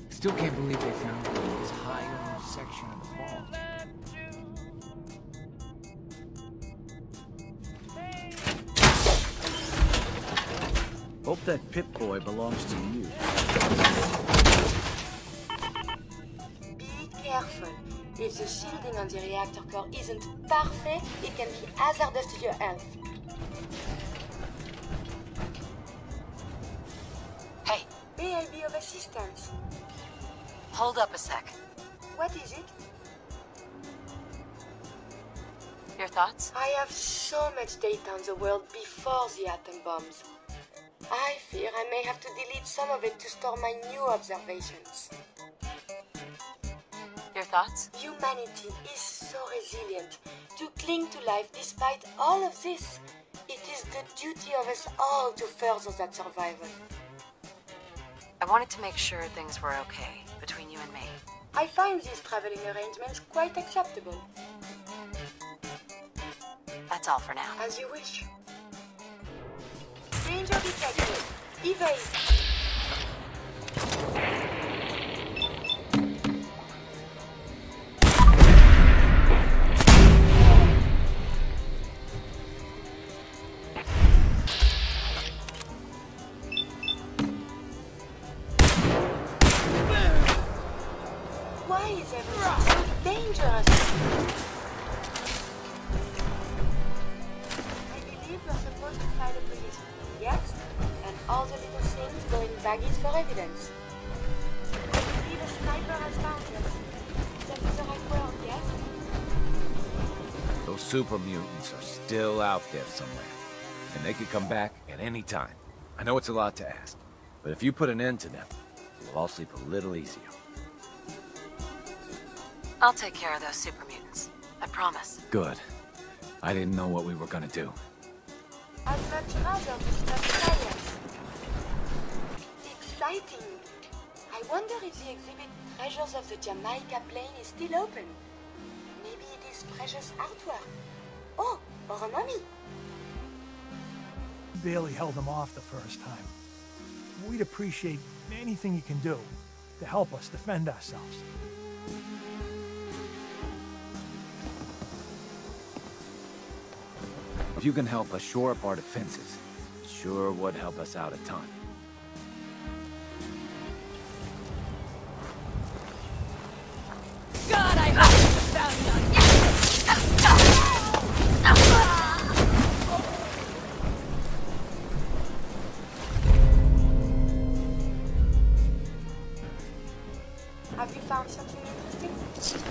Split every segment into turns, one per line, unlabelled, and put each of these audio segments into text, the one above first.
Still can't believe they found this high section of the vault.
Hope that Pip-Boy belongs to you.
Be careful. If the shielding on the reactor core isn't perfect, it can be hazardous to your health.
Hey,
May I be of assistance?
hold up a sec.
What is it?
Your thoughts?
I have so much data on the world before the atom bombs. I fear I may have to delete some of it to store my new observations.
Your thoughts?
Humanity is so resilient to cling to life despite all of this. It is the duty of us all to further that survival.
I wanted to make sure things were okay between you and me.
I find these traveling arrangements quite acceptable.
That's all for now.
As you wish. Danger detected. Evade. Why is everything so dangerous? I believe you're supposed to file a police report, yes? And all the little things go in baggies for evidence. I believe a sniper has found us. That is the right word, yes?
Those super mutants are still out there somewhere. And they could come back at any time. I know it's a lot to ask, but if you put an end to them, we'll all sleep a little easier.
I'll take care of those super mutants. I promise.
Good. I didn't know what we were gonna do.
I'd much rather discuss science. Exciting! I wonder if the exhibit Treasures of the Jamaica Plain is still open. Maybe it is precious artwork. Oh, or a mummy.
Barely held them off the first time. We'd appreciate anything you can do to help us defend ourselves.
If you can help us shore up our defenses, it sure would help us out a ton.
God, I hope you found me.
Have you found something interesting?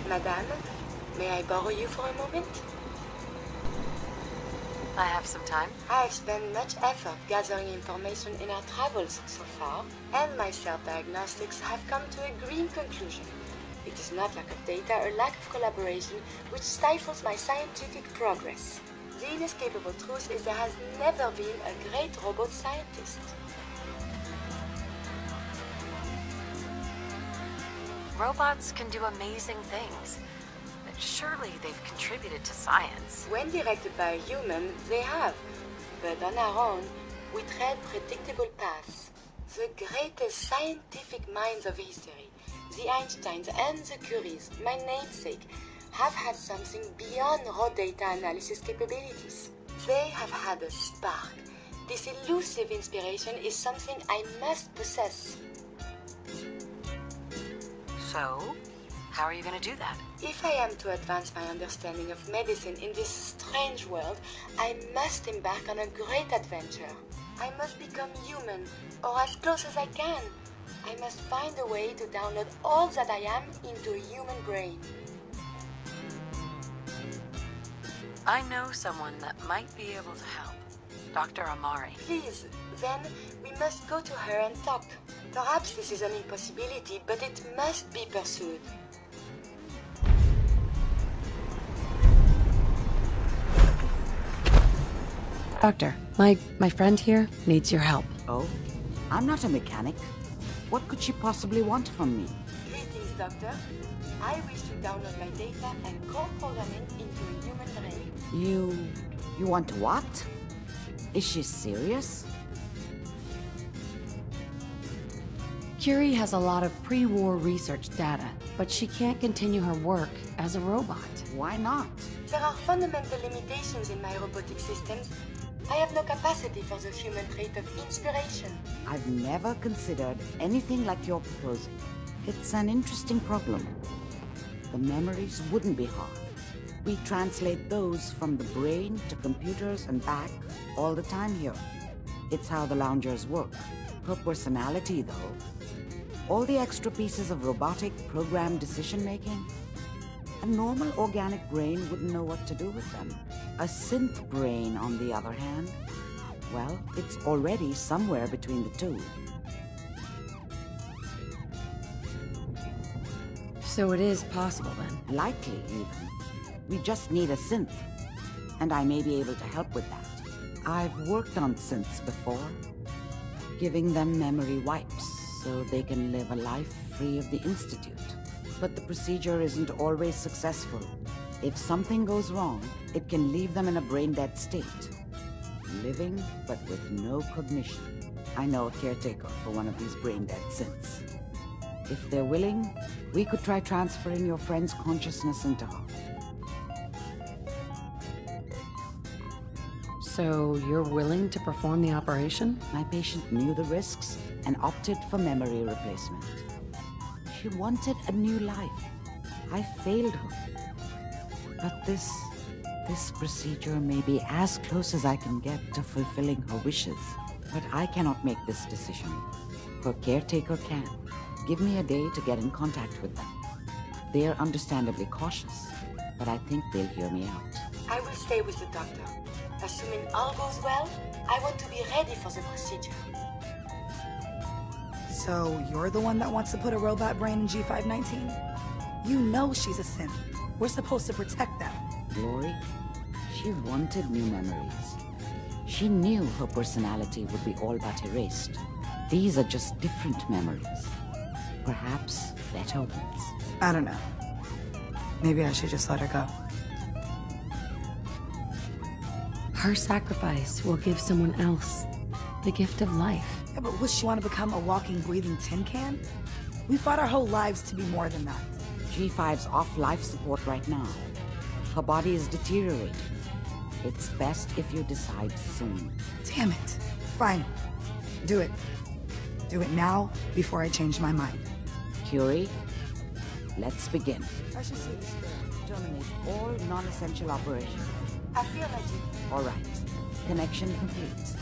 Madame, may I borrow you for a moment?
I have some time.
I have spent much effort gathering information in our travels so far, and my self-diagnostics have come to a green conclusion. It is not lack of data or lack of collaboration which stifles my scientific progress. The inescapable truth is there has never been a great robot scientist.
Robots can do amazing things. But surely they've contributed to science.
When directed by a human, they have. But on our own, we tread predictable paths. The greatest scientific minds of history, the Einsteins and the Curies, my namesake, have had something beyond raw data analysis capabilities. They have had a spark. This elusive inspiration is something I must possess.
So, how are you going to do that?
If I am to advance my understanding of medicine in this strange world, I must embark on a great adventure. I must become human, or as close as I can. I must find a way to download all that I am into a human brain.
I know someone that might be able to help. Dr. Amari.
Please, then we must go to her and talk. Perhaps this is an impossibility, but it must be pursued.
Doctor, my friend here needs your help.
Oh? I'm not a mechanic. What could she possibly want from me?
Greetings, Doctor. I wish to download my data and core programming into a human brain
You want to what? Is she serious?
Curie has a lot of pre-war research data, but she can't continue her work as a robot.
Why not?
There are fundamental limitations in my robotic systems. I have no capacity for the human trait of inspiration.
I've never considered anything like you're proposing. It's an interesting problem. The memories wouldn't be hard. We translate those from the brain to computers and back all the time here. It's how the loungers work. Her personality, though, all the extra pieces of robotic programmed decision-making, a normal organic brain wouldn't know what to do with them. A synth brain, on the other hand, well, it's already somewhere between the two.
So it is possible, then?
Likely, even. We just need a synth, and I may be able to help with that. I've worked on synths before, giving them memory wipes so they can live a life free of the Institute. But the procedure isn't always successful. If something goes wrong, it can leave them in a brain-dead state. Living, but with no cognition. I know a caretaker for one of these brain-dead synths. If they're willing, we could try transferring your friend's consciousness into her.
So you're willing to perform the operation?
My patient knew the risks and opted for memory replacement. She wanted a new life. I failed her. But this procedure may be as close as I can get to fulfilling her wishes. But I cannot make this decision. Her caretaker can. Give me a day to get in contact with them. They are understandably cautious, but I think they'll hear me out.
I will stay with the doctor. Assuming all goes well, I want to be ready for the procedure.
So, you're the one that wants to put a robot brain in G519? You know she's a synth. We're supposed to protect them.
Glory, she wanted new memories. She knew her personality would be all but erased. These are just different memories. Perhaps better ones.
I don't know. Maybe I should just let her go.
Her sacrifice will give someone else the gift of life.
Yeah, but would she want to become a walking, breathing tin can? We fought our whole lives to be more than that.
G5's off life support right now. Her body is deteriorating. It's best if you decide soon.
Damn it. Fine. Do it. Do it now, before I change my mind.
Curie, let's begin.
I should see this through.
Terminate all non-essential operations.
I feel ready.
All right. Connection complete.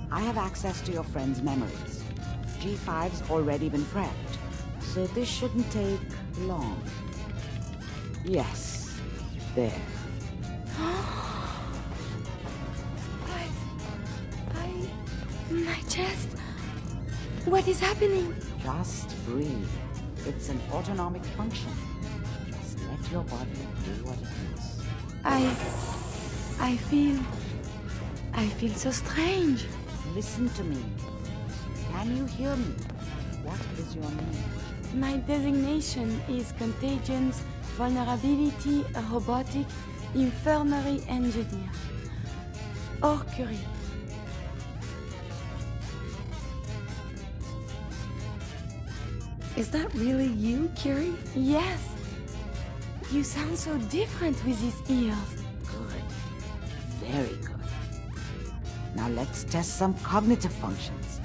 I have access to your friend's memories. G5's already been prepped, so this shouldn't take long. Yes. There.
My chest. What is happening?
Just breathe. It's an autonomic function. Just let your body do what it needs.
I feel so strange.
Listen to me. Can you hear me? What is your name?
My designation is Contagions, Vulnerability, Robotic, Infirmary Engineer. Or Curie.
Is that really you, Curie?
Yes. You sound so different with these ears.
Good. Very good. Now let's test some cognitive functions.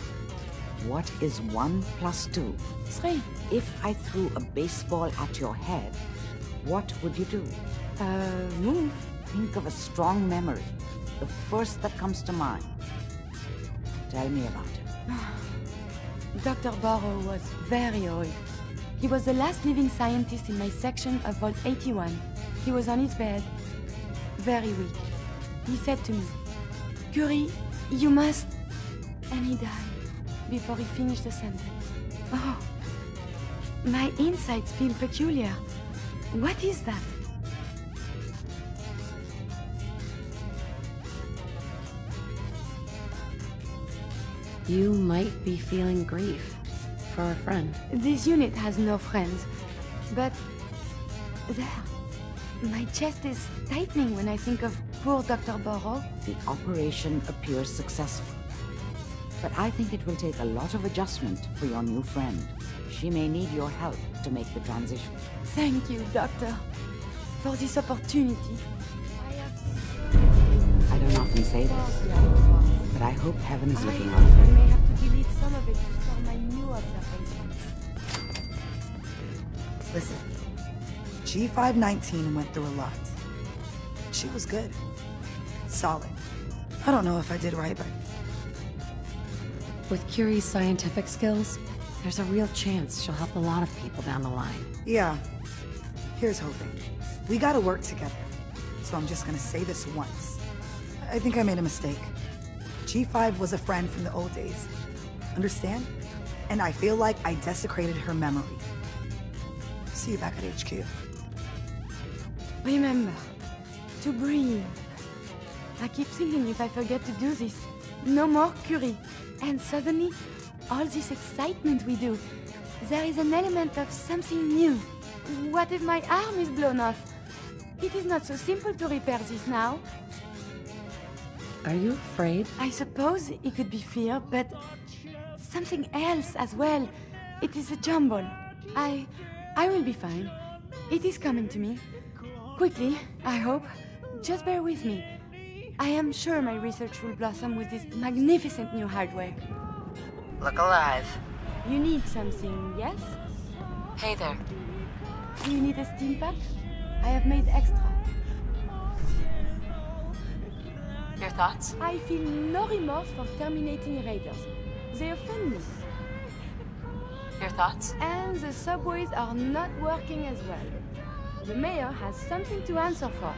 What is 1 + 2?
3.
If I threw a baseball at your head, what would you do?
Move.
Think of a strong memory. The first that comes to mind. Tell me about it.
Dr. Burrow was very old. He was the last living scientist in my section of Vault 81. He was on his bed, very weak. He said to me, "Curie, you must..." And he died before he finished the sentence. Oh, my insides feel peculiar. What is that?
You might be feeling grief for a friend.
This unit has no friends, but there, my chest is tightening when I think of
Poor Dr. Borrow.
The operation appears successful. But I think it will take a lot of adjustment for your new friend. She may need your help to make the transition.
Thank you, Doctor, for this opportunity.
I don't often say this, but I hope heaven is looking out
I
for you.
may have to delete some of it to store my new observations.
Listen, G519 went through a lot. She was good. Solid. I don't know if I did right, but
With Curie's scientific skills, there's a real chance she'll help a lot of people down the line.
yeah. Here's hoping. We gotta work together. So I'm just gonna say this once. I think I made a mistake. G5 was a friend from the old days. Understand? And I feel like I desecrated her memory. See you back at HQ.
Remember, to breathe. I keep thinking if I forget to do this, no more Curie. And suddenly, all this excitement we do, there is an element of something new. What if my arm is blown off? It is not so simple to repair this now. Are you afraid? I suppose it could be fear, but something else as well. It is a jumble. I will be fine. It is coming to me. Quickly, I hope. Just bear with me. I am sure my research will blossom with this magnificent new hardware.
Look alive.
You need something, yes?
Hey there.
Do you need a steam pack? I have made extra.
Your thoughts?
I feel no remorse for terminating raiders. They offend me.
Your thoughts?
And the subways are not working as well. The mayor has something to answer for.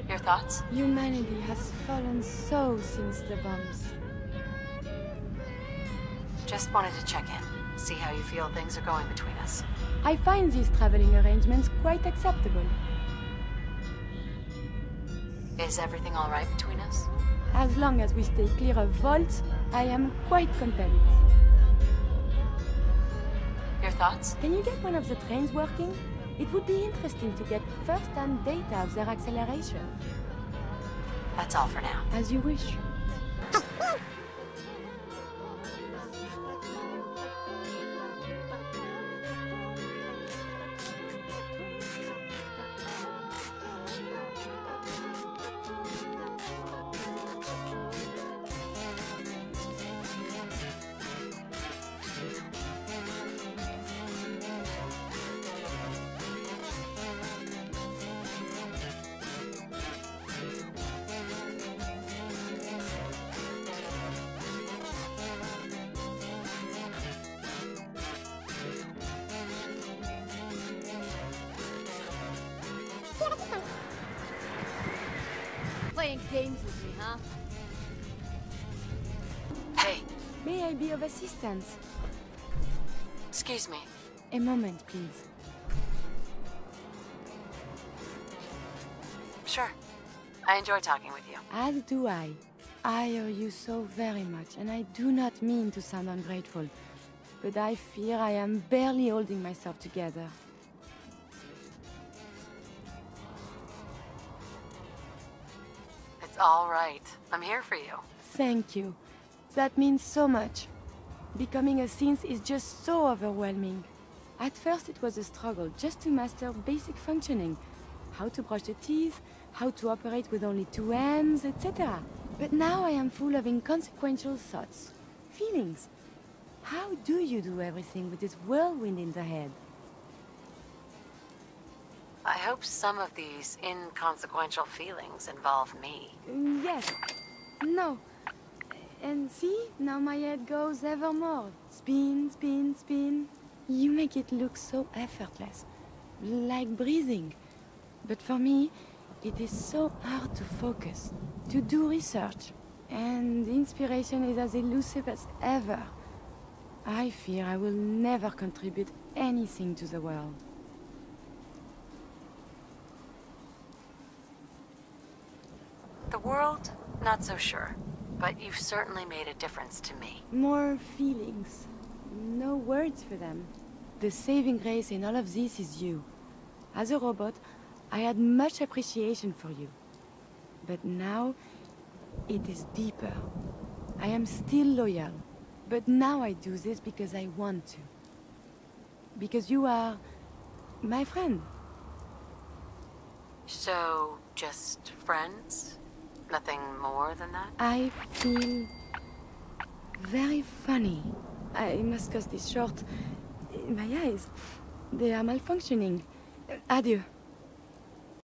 Your thoughts?
Humanity has fallen so since the bombs.
Just wanted to check in. See how you feel things are going between us.
I find these traveling arrangements quite acceptable.
Is everything all right between us?
As long as we stay clear of vaults, I am quite content.
Your thoughts?
Can you get one of the trains working? It would be interesting to get first-hand data of their acceleration.
That's all for now.
As you wish.
Playing games with me, huh?
Hey,
May I be of assistance?
excuse me.
A moment, please.
Sure. I enjoy talking with you.
As do I. I owe you so very much, and I do not mean to sound ungrateful, but I fear I am barely holding myself together.
It's all right. I'm here for you.
Thank you. That means so much. Becoming a synth is just so overwhelming. At first it was a struggle just to master basic functioning. How to brush the teeth, how to operate with only two hands, etc. But now I am full of inconsequential thoughts, feelings. How do you do everything with this whirlwind in the head?
I hope some of these inconsequential feelings involve me.
Yes. No. And see, now my head goes ever more. Spin, spin, spin. You make it look so effortless. Like breathing. But for me, it is so hard to focus, to do research. And inspiration is as elusive as ever. I fear I will never contribute anything to the world.
The world? Not so sure. But you've certainly made a difference to me.
More feelings. No words for them. The saving grace in all of this is you. As a robot, I had much appreciation for you. But now, it is deeper. I am still loyal. But now I do this because I want to. Because you are my friend.
So, just friends? Nothing more than that?
I feel very funny. I must cut this short. My eyes, they are malfunctioning. Adieu.